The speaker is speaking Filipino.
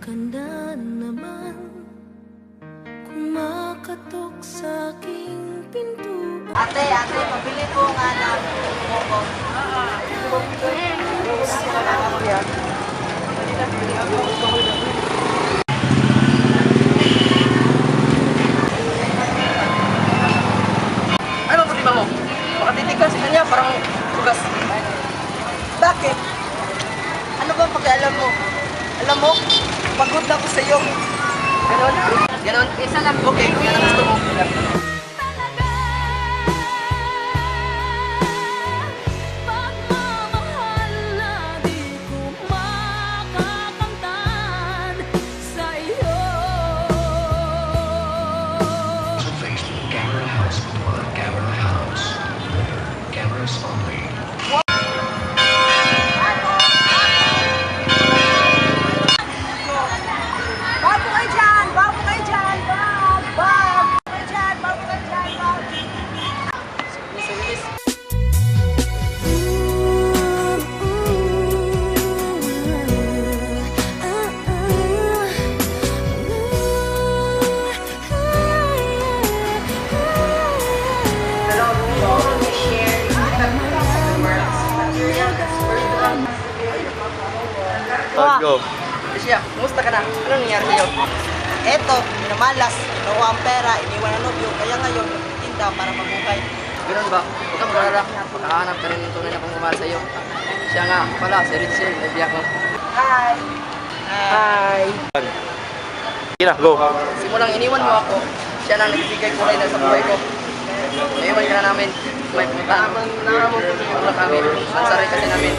ka na naman kumakatok sa aking pintuan. Ate, pabili po nga ng buko. Ano ang problema mo? Makatitig ka sa kanya, parang bugas. Bakit? Ano ba pag-alam mo? Alam mo, pagod na ako sa iyo. Ganon? Ganon? Isa lang. Okay, yan ang gusto mo. Pagmamahal na di ko makakamtan sa iyo. Facebook Camera House, Camera House, cameras only. Bago kayo dyan! Bago kayo dyan! Bag! Bago kayo dyan! Bag! Let's go. Siya, kumusta ka na? Ano nangyari sa'yo? Eto, namalas. Nakuha ang pera, iniwan ang nobyo. Kaya ngayon, nagtitinda para mabuhay. Ganun ba? Huwag kang magalala. Nakahanap ka rin ng tunay na pagmamahal sa'yo. Siya nga, pala, si Richel, nagbiyak mo. Hi! Hi! Sige na, go. Simulang iniwan mo ako, siya nang nagbibigay kulay na sa buhay ko. Naiwan ka na namin. May pumunta. Wala kami. Mansari kasi namin.